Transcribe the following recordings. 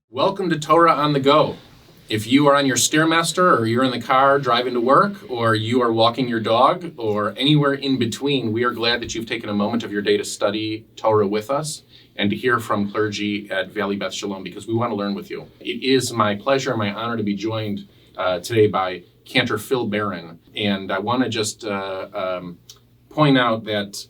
Welcome to Torah on the Go. If you are on your Stairmaster, or you're in the car driving to work, or you are walking your dog, or anywhere in between, we are glad that you've taken a moment of your day to study Torah with us and to hear from clergy at Valley Beth Shalom, because we want to learn with you. It is my pleasure and my honor to be joined today by Cantor Phil Barron. And I want to just point out that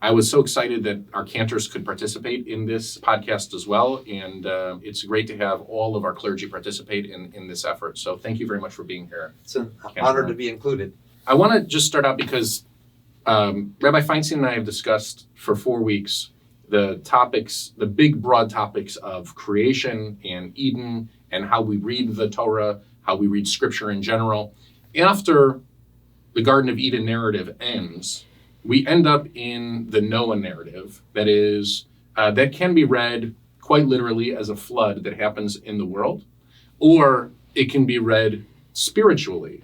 I was so excited that our Cantors could participate in this podcast as well. And it's great to have all of our clergy participate in this effort. So thank you very much for being here. It's an honor to be included. I want to just start out because Rabbi Feinstein and I have discussed for 4 weeks the topics, the big broad topics of creation and Eden and how we read the Torah, how we read scripture in general. After the Garden of Eden narrative ends, we end up in the Noah narrative that is that can be read quite literally as a flood that happens in the world, or it can be read spiritually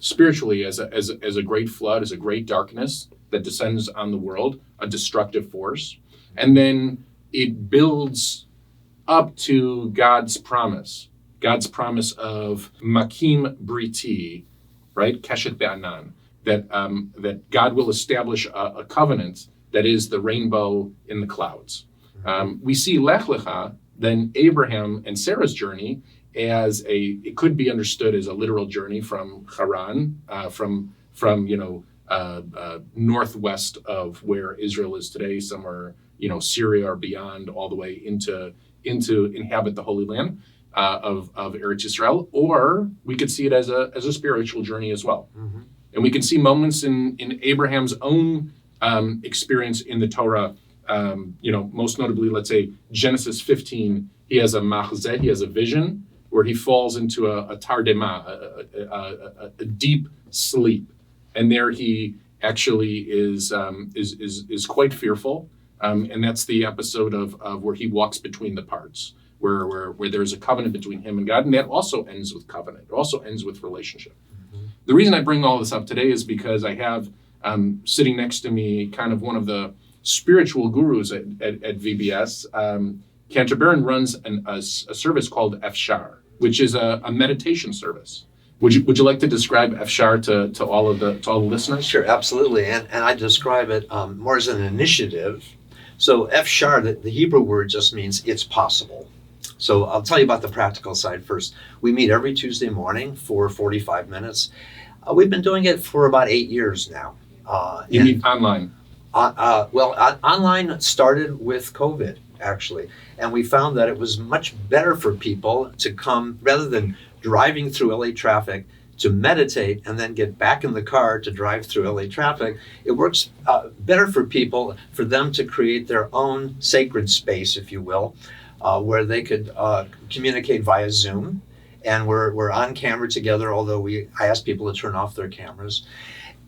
as a great flood, as a great darkness that descends on the world, a destructive force, and then it builds up to God's promise of Makim Briti, right? Keshet Be'anan. That God will establish a covenant that is the rainbow in the clouds. We see Lech Lecha, then Abraham and Sarah's journey, it could be understood as a literal journey from Haran, from northwest of where Israel is today, somewhere Syria or beyond, all the way into inhabit the Holy Land of Eretz Yisrael, or we could see it as a spiritual journey as well. Mm-hmm. And we can see moments in Abraham's own experience in the Torah, most notably, let's say, Genesis 15, he has a machzeh, he has a vision where he falls into a tardema, a deep sleep. And there he actually is quite fearful. And that's the episode of where he walks between the parts, where there's a covenant between him and God. And that also ends with covenant. It also ends with relationship. The reason I bring all this up today is because I have sitting next to me kind of one of the spiritual gurus at VBS. Cantor Barron runs a service called Efshar, which is a meditation service. Would you like to describe Efshar to all the listeners? Sure, absolutely. And I describe it more as an initiative. So Efshar, the Hebrew word just means it's possible. So I'll tell you about the practical side first. We meet every Tuesday morning for 45 minutes. We've been doing it for about 8 years now. You mean online? Online started with COVID, actually. And we found that it was much better for people to come, rather than driving through LA traffic, to meditate and then get back in the car to drive through LA traffic. It works better for people, for them to create their own sacred space, if you will, where they could communicate via Zoom. And we're on camera together, although I ask people to turn off their cameras.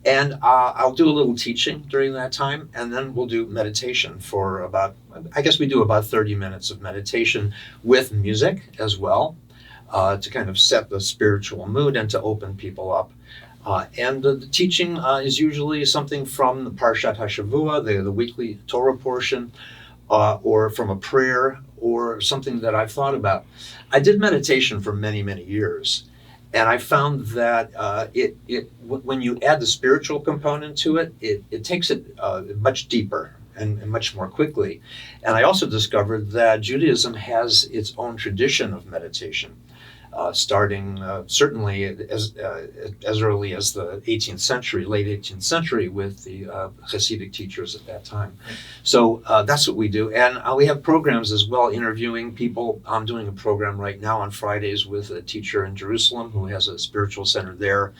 And I'll do a little teaching during that time, and then we'll do meditation for we do about 30 minutes of meditation with music as well, to kind of set the spiritual mood and to open people up. And the teaching is usually something from the Parshat HaShavua, the weekly Torah portion, or from a prayer, or something that I've thought about. I did meditation for many, many years, and I found that when you add the spiritual component to it, it takes it much deeper and much more quickly. And I also discovered that Judaism has its own tradition of meditation, starting certainly as early as the 18th century, late 18th century, with the Hasidic teachers at that time. So that's what we do. And we have programs as well, interviewing people. I'm doing a program right now on Fridays with a teacher in Jerusalem who has a spiritual center there.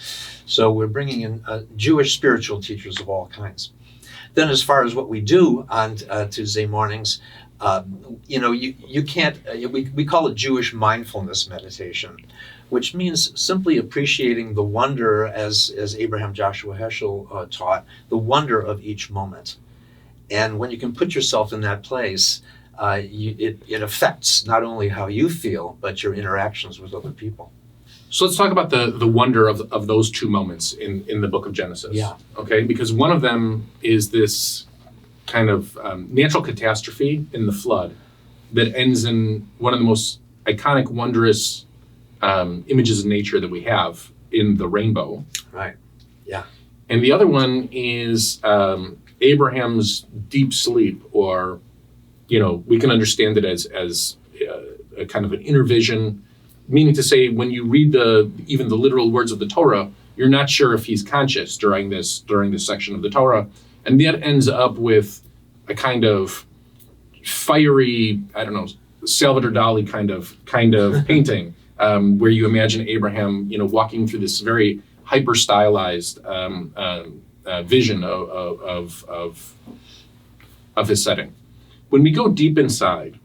So we're bringing in Jewish spiritual teachers of all kinds. Then as far as what we do on Tuesday mornings, you can't, we call it Jewish mindfulness meditation, which means simply appreciating the wonder, as Abraham Joshua Heschel taught, the wonder of each moment. And when you can put yourself in that place, it affects not only how you feel, but your interactions with other people. So let's talk about the wonder of those two moments in the book of Genesis. Yeah. Okay, because one of them is this kind of natural catastrophe in the flood that ends in one of the most iconic, wondrous images of nature that we have in the rainbow. Right. Yeah. And the other one is Abraham's deep sleep, or, we can understand it as a kind of an inner vision, meaning to say when you read even the literal words of the Torah, you're not sure if he's conscious during this section of the Torah. And that ends up with a kind of fiery, I don't know, Salvador Dali kind of painting, where you imagine Abraham, walking through this very hyper stylized vision of his setting. When we go deep inside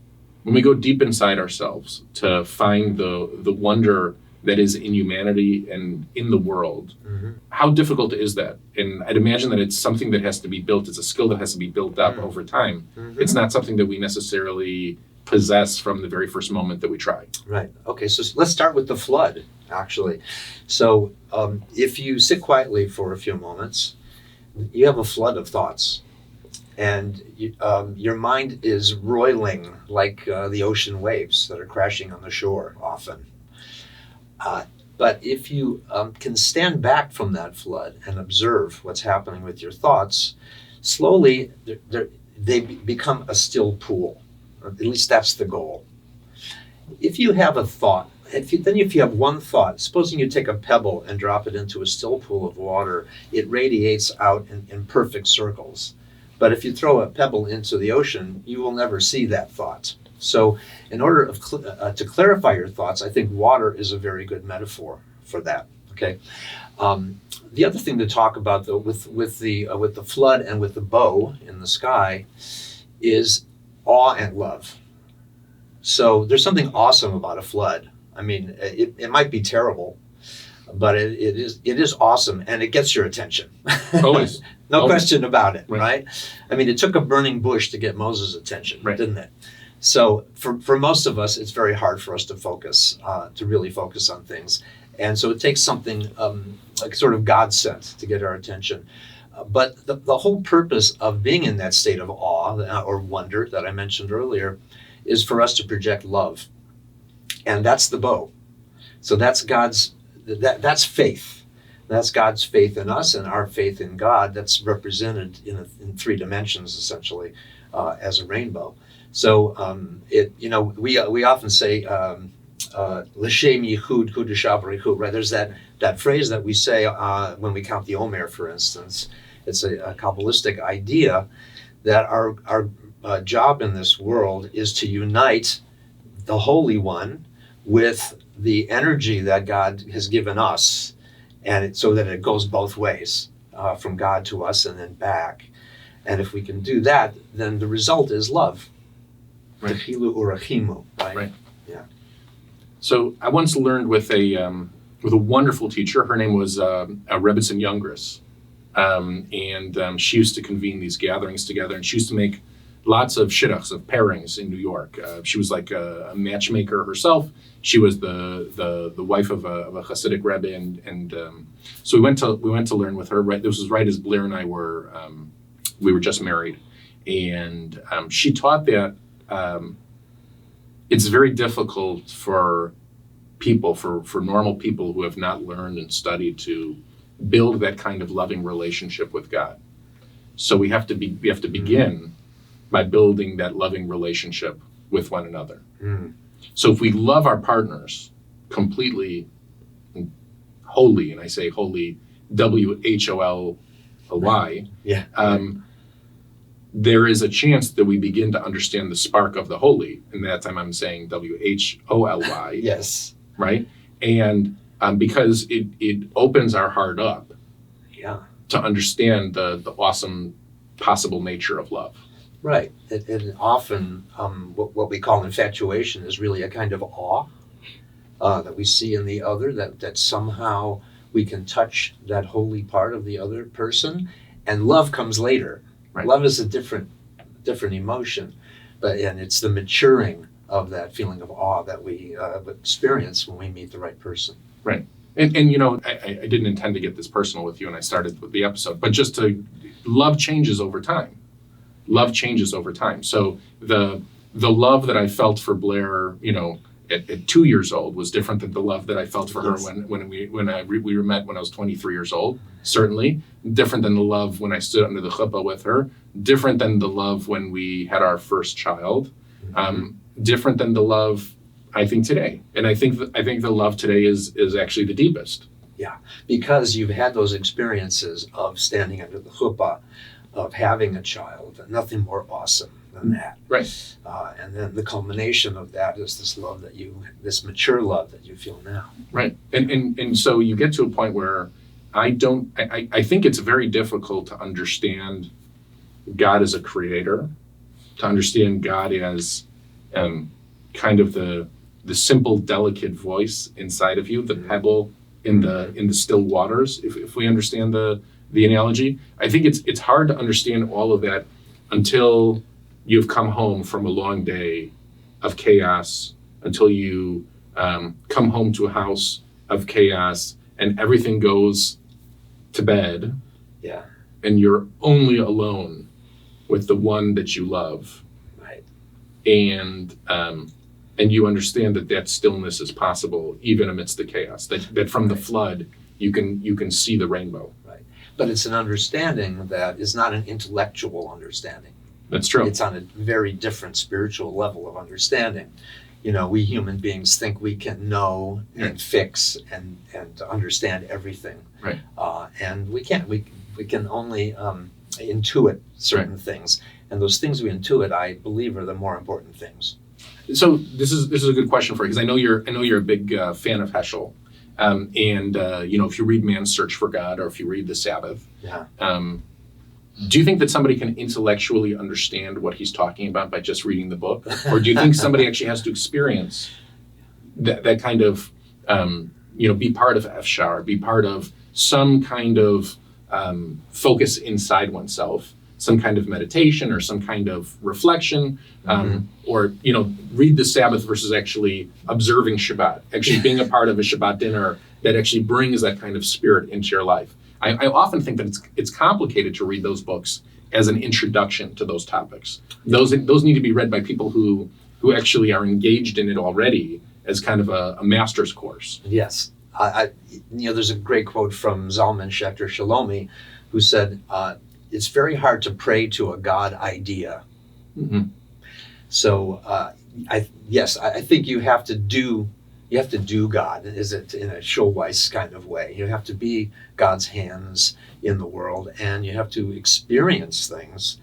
ourselves to find the wonder that is in humanity and in the world, Mm-hmm. how difficult is that? And I'd imagine that it's something that has to be built. It's a skill that has to be built up over time. Mm-hmm. It's not something that we necessarily possess from the very first moment that we try. Right. Okay, so let's start with the flood, actually. So if you sit quietly for a few moments, you have a flood of thoughts. And your mind is roiling like the ocean waves that are crashing on the shore often. But if you can stand back from that flood and observe what's happening with your thoughts, slowly they become a still pool. At least that's the goal. If you have a thought, if you have one thought, supposing you take a pebble and drop it into a still pool of water, it radiates out in perfect circles. But if you throw a pebble into the ocean, you will never see that thought. So in order to clarify your thoughts, I think water is a very good metaphor for that. Okay. The other thing to talk about, though, with the flood and with the bow in the sky, is awe and love. So there's something awesome about a flood. I mean, it might be terrible, but it is awesome, and it gets your attention. Always. No Always. question about it, Right. right? I mean, it took a burning bush to get Moses' attention, Right. didn't it? So for most of us, it's very hard for us to focus, to really focus on things. And so it takes something like sort of God sent to get our attention. But the whole purpose of being in that state of awe or wonder that I mentioned earlier is for us to project love. And that's the bow. So that's that's faith. That's God's faith in us and our faith in God. That's represented in three dimensions, essentially, as a rainbow. So we often say l'shem yichud kudusha b'richut, right? There's that phrase that we say when we count the Omer, for instance. It's a Kabbalistic idea that our job in this world is to unite the Holy One with the energy that God has given us, and so that it goes both ways, from God to us and then back. And if we can do that, then the result is love. Right. Techilu urachimu, right? Right. Yeah. So I once learned with a wonderful teacher. Her name was Rabbi Youngris, and she used to convene these gatherings together, and she used to make lots of shidduchs, of pairings in New York. She was like a matchmaker herself. She was the wife of a Hasidic Rebbe, and so we went to learn with her. Right, this was right as Blair and I were just married, and she taught that it's very difficult for people, for normal people who have not learned and studied, to build that kind of loving relationship with God. So we have to begin by building that loving relationship with one another. Mm. So if we love our partners completely, wholly, and I say wholly, WHOLY, Yeah. there is a chance that we begin to understand the spark of the holy. And that time I'm saying WHOLY, Yes. right? And because it opens our heart up Yeah. to understand the awesome possible nature of love. Right. And often what we call infatuation is really a kind of awe that we see in the other, that somehow we can touch that holy part of the other person, and love comes later. Right. Love is a different emotion, and it's the maturing of that feeling of awe that we experience when we meet the right person. Right. And you know, I didn't intend to get this personal with you when I started with the episode, but just to love changes over time. Love changes over time. So the love that I felt for Blair, you know, at 2 years old was different than the love that I felt for her when we were met when I was 23 years old. Certainly different than the love when I stood under the chuppah with her. Different than the love when we had our first child. Different than the love I think today, and I think the love today is actually the deepest. Yeah, because you've had those experiences of standing under the chuppah, of having a child, and nothing more awesome than that. Right. And then the culmination of that is this love this mature love that you feel now. Right. And so you get to a point where I think it's very difficult to understand God as a creator, to understand God as kind of the simple, delicate voice inside of you, the pebble in the still waters. If we understand the analogy, I think it's hard to understand all of that until you've come home from a long day of chaos, until you come home to a house of chaos and everything goes to bed. Yeah. And you're only alone with the one that you love. Right. And you understand that stillness is possible even amidst the chaos, that from the flood you can see the rainbow. Right. But it's an understanding that is not an intellectual understanding. That's true. It's on a very different spiritual level of understanding. You know, we human beings think we can know and fix and understand everything. Right. And we can't. We can only intuit certain things. And those things we intuit, I believe, are the more important things. So this is a good question for you, because I know you're a big fan of Heschel, and you know, if you read Man's Search for God or if you read The Sabbath, do you think that somebody can intellectually understand what he's talking about by just reading the book, or do you think somebody actually has to experience that kind of you know, be part of Efshar, be part of some kind of focus inside oneself, some kind of meditation or some kind of reflection, or, you know, read the Sabbath versus actually observing Shabbat, actually being a part of a Shabbat dinner that actually brings that kind of spirit into your life. I often think that it's complicated to read those books as an introduction to those topics. Those need to be read by people who actually are engaged in it already as kind of a master's course. Yes. You know, there's a great quote from Zalman Schachter Shalomi, who said, it's very hard to pray to a God idea. Mm-hmm. So I think you have to do God, is it, in a Schulweis kind of way. You have to be God's hands in the world, and you have to experience things.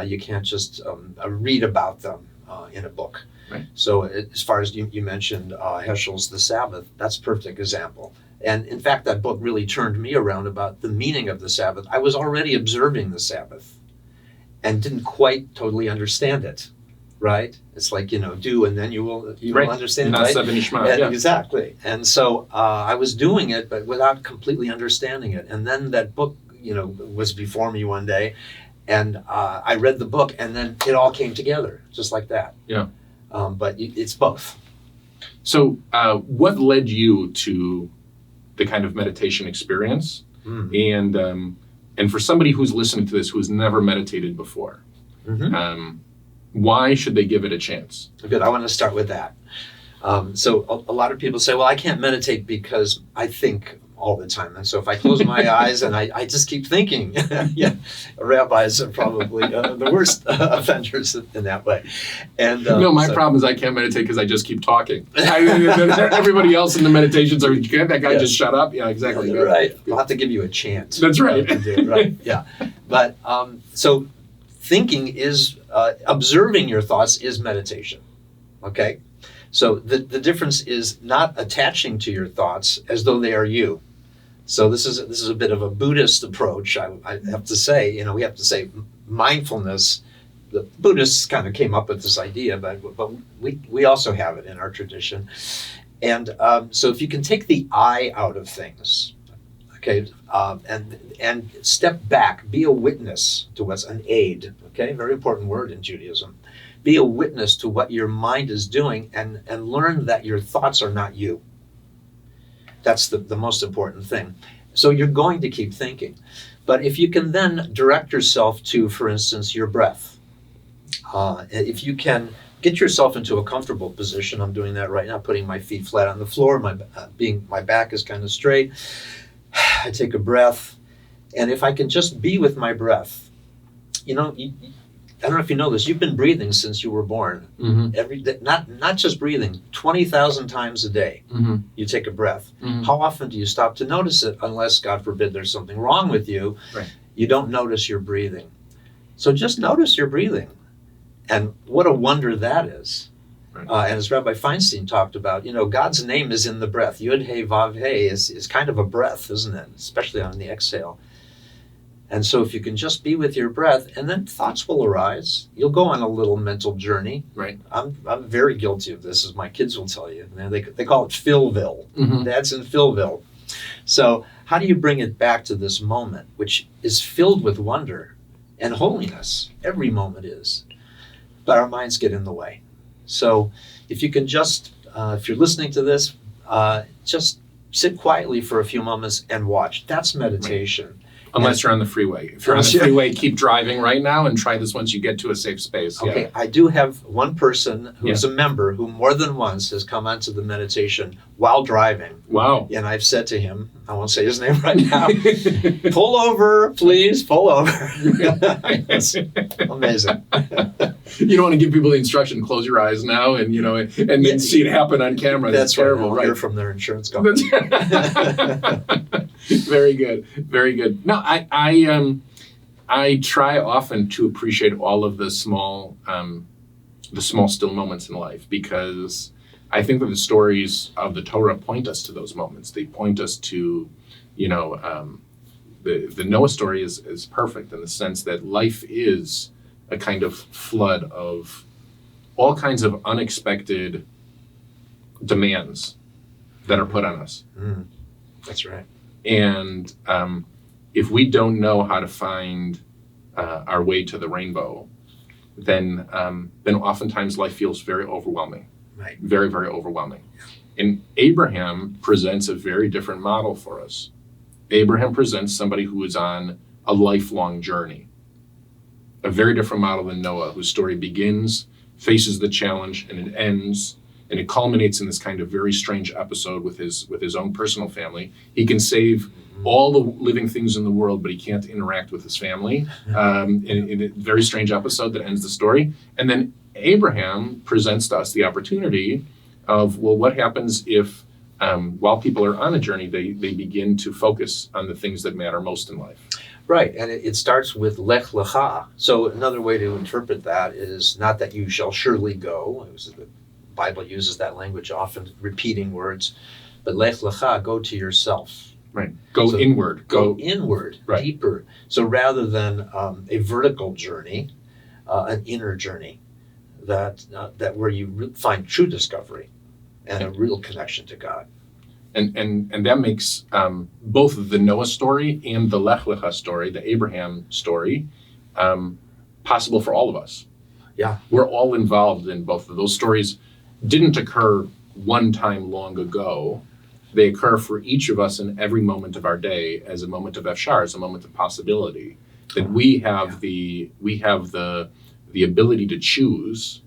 You can't just read about them in a book. Right. So as far as you mentioned Heschel's The Sabbath, that's a perfect example. And in fact, that book really turned me around about the meaning of the Sabbath. I was already observing the Sabbath and didn't quite totally understand it. Right? It's like, you know, do and then you will understand, right? Exactly. And so I was doing it, but without completely understanding it. And then that book, you know, was before me one day, and I read the book, and then it all came together, just like that. Yeah. But it's both. So what led you to the kind of meditation experience? And for somebody who's listening to this who's never meditated before, why should they give it a chance? Good. I want to start with that. So a lot of people say, well, I can't meditate because I think all the time. And so if I close my eyes and I just keep thinking, rabbis are probably the worst offenders in that way. And no, my problem is I can't meditate because I just keep talking. Everybody else in the meditations are, can't that guy just shut up? Yeah, exactly. Right. I'll have to give you a chance. That's right. Right. Yeah. But so thinking is, observing your thoughts is meditation. Okay? So the difference is not attaching to your thoughts as though they are you. So this is a bit of a Buddhist approach. I have to say, you know, we have to say mindfulness. The Buddhists kind of came up with this idea, but we also have it in our tradition. And so if you can take the I out of things, okay, and step back, be a witness to what's an aid. Okay, very important word in Judaism. Be a witness to what your mind is doing, and learn that your thoughts are not you. That's the most important thing. So you're going to keep thinking. But if you can then direct yourself to, for instance, your breath, if you can get yourself into a comfortable position, I'm doing that right now, putting my feet flat on the floor, my back is kind of straight. I take a breath, and if I can just be with my breath, I don't know if you know this, you've been breathing since you were born. Mm-hmm. Every day, not just breathing, 20,000 times a day, Mm-hmm. you take a breath. Mm-hmm. How often do you stop to notice it? Unless, God forbid, there's something wrong with you, Right. you don't notice your breathing. So just notice your breathing. And what a wonder that is. Right. And as Rabbi Feinstein talked about, God's name is in the breath. Yud He Vav He is kind of a breath, isn't it? Especially on the exhale. And so if you can just be with your breath, and then thoughts will arise. You'll go on a little mental journey. Right. I'm very guilty of this, as my kids will tell you. They call it Philville. Mm-hmm. Dad's in Philville. So how do you bring it back to this moment, which is filled with wonder and holiness? Every moment is. But our minds get in the way. So if you can just, if you're listening to this, just sit quietly for a few moments and watch. That's meditation. Right. Unless you're on the freeway. If you're on the freeway, keep driving right now and try this once you get to a safe space. Okay, I do have one person who's a member who more than once has come onto the meditation while driving. Wow. And I've said to him, I won't say his name right now, pull over, please, pull over. It's amazing. You don't want to give people the instruction, close your eyes now, and then see it happen on camera. That's terrible, right? Hear from their insurance company. Very good, very good. No, I try often to appreciate all of the small still moments in life, because I think that the stories of the Torah point us to those moments. They point us to, the Noah story is perfect in the sense that life is a kind of flood of all kinds of unexpected demands that are put on us. Mm, that's right. And if we don't know how to find our way to the rainbow, then oftentimes life feels very overwhelming. Right. Very, very overwhelming. And Abraham presents a very different model for us. Abraham presents somebody who is on a lifelong journey. A very different model than Noah, whose story begins, faces the challenge, and it ends, and it culminates in this kind of very strange episode with his own personal family. He can save all the living things in the world, but he can't interact with his family. In a very strange episode that ends the story. And then Abraham presents to us the opportunity of, well, what happens if, while people are on a journey, they begin to focus on the things that matter most in life. Right, and it starts with Lech Lecha. So another way to interpret that is not that you shall surely go. The Bible uses that language often, repeating words. But Lech Lecha, go to yourself. Right, go inward. Go inward, right. Deeper. So rather than a vertical journey, an inner journey, that where you find true discovery and a real connection to God. And that makes both the Noah story and the Lech Lecha story, the Abraham story, possible for all of us. Yeah. We're all involved in both of those stories. Didn't occur one time long ago. They occur for each of us in every moment of our day as a moment of Efshar, as a moment of possibility. That we have the ability to choose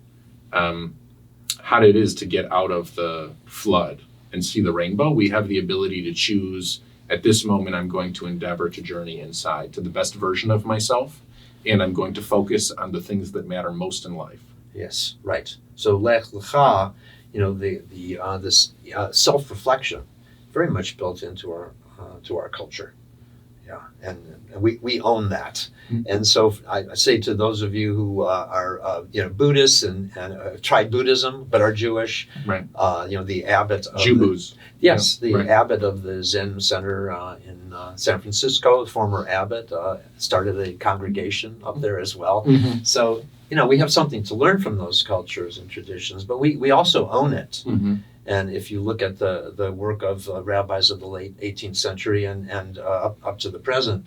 how it is to get out of the flood and see the rainbow. We have the ability to choose, at this moment, I'm going to endeavor to journey inside to the best version of myself, and I'm going to focus on the things that matter most in life. Yes, right. So Lech Lecha, this self-reflection, very much built into our culture. Yeah, and we own that. Mm-hmm. And so I say to those of you who are Buddhists and tried Buddhism but are Jewish, right? The abbot of Jubus. Abbot of the Zen Center in San Francisco, the former abbot, started a congregation up there as well. Mm-hmm. So we have something to learn from those cultures and traditions, but we also own it. Mm-hmm. And if you look at the work of rabbis of the late 18th century and up to the present,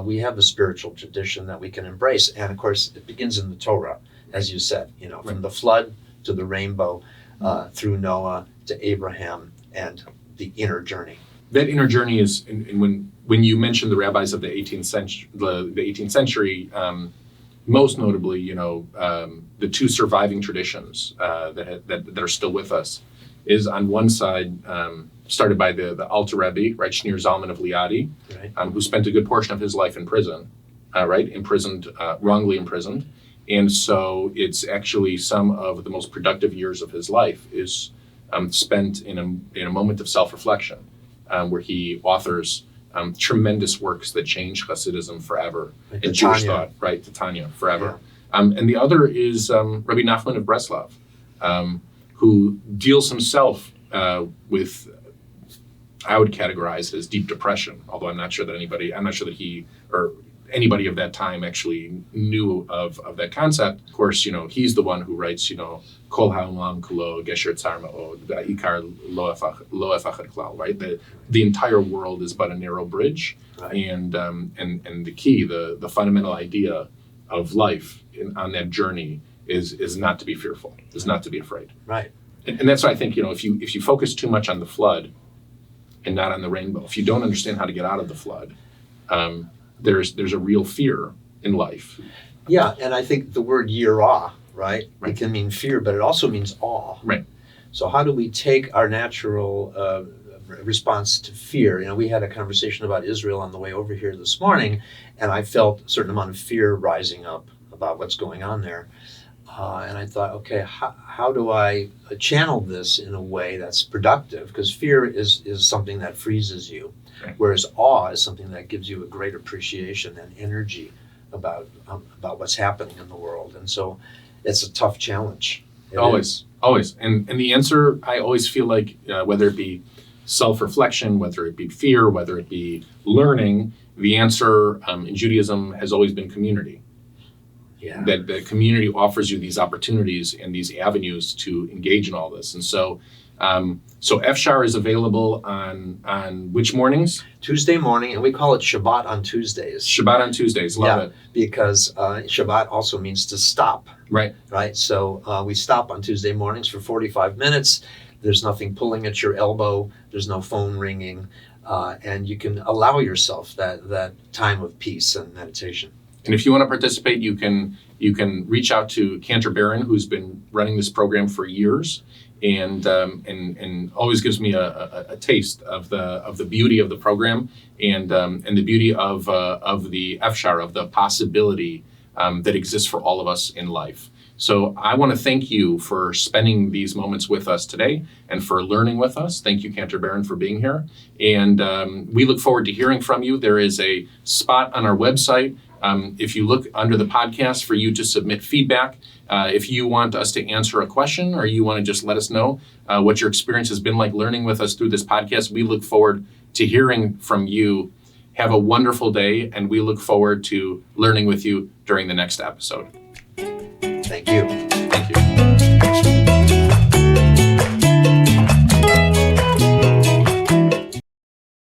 we have a spiritual tradition that we can embrace. And of course, it begins in the Torah, as you said, from the flood to the rainbow, through Noah to Abraham, and the inner journey. That inner journey is, and when you mention the rabbis of the 18th century, the 18th century, most notably, the two surviving traditions that are still with us, is on one side started by the Alter Rabbi, right, Shneur Zalman of Liadi, Right. who spent a good portion of his life in prison, wrongly imprisoned, and so it's actually some of the most productive years of his life is spent in a moment of self-reflection, where he authors tremendous works that change Hasidism forever, Like and the Jewish Tanya. thought, right, Tanya forever. And the other is Rabbi Nachman of Breslov, who deals himself with, I would categorize it as deep depression, although I'm not sure that he or anybody of that time actually knew of that concept. Of course, he's the one who writes, Kol ha'olam kulo gesher tzar ma'od, va'ikar lo efachad klal, right? The entire world is but a narrow bridge, Right. and the key, the fundamental idea of life on that journey is not to be fearful, is not to be afraid. Right. And that's why I think, if you focus too much on the flood and not on the rainbow, if you don't understand how to get out of the flood, there's a real fear in life. Yeah, and I think the word yirah, right? Right. It can mean fear, but it also means awe. Right. So how do we take our natural response to fear? We had a conversation about Israel on the way over here this morning, and I felt a certain amount of fear rising up about what's going on there. And I thought, okay, how do I channel this in a way that's productive? Because fear is something that freezes you, Right. whereas awe is something that gives you a great appreciation and energy about what's happening in the world. And so it's a tough challenge. It is. Always. And the answer, I always feel like, whether it be self-reflection, whether it be fear, whether it be learning, the answer in Judaism has always been community. Yeah. That the community offers you these opportunities and these avenues to engage in all this. And so Efshar is available on which mornings? Tuesday morning, and we call it Shabbat on Tuesdays. Shabbat on Tuesdays. Love it. Because Shabbat also means to stop. Right. Right? So we stop on Tuesday mornings for 45 minutes. There's nothing pulling at your elbow. There's no phone ringing. And you can allow yourself that time of peace and meditation. And if you want to participate, you can reach out to Cantor, who's been running this program for years, and always gives me a taste of the beauty of the program and the beauty of the Efshar, of the possibility that exists for all of us in life. So I want to thank you for spending these moments with us today and for learning with us. Thank you, Cantor, for being here. And we look forward to hearing from you. There is a spot on our website, if you look under the podcast, for you to submit feedback. If you want us to answer a question, or you want to just let us know what your experience has been like learning with us through this podcast, we look forward to hearing from you. Have a wonderful day, and we look forward to learning with you during the next episode. Thank you.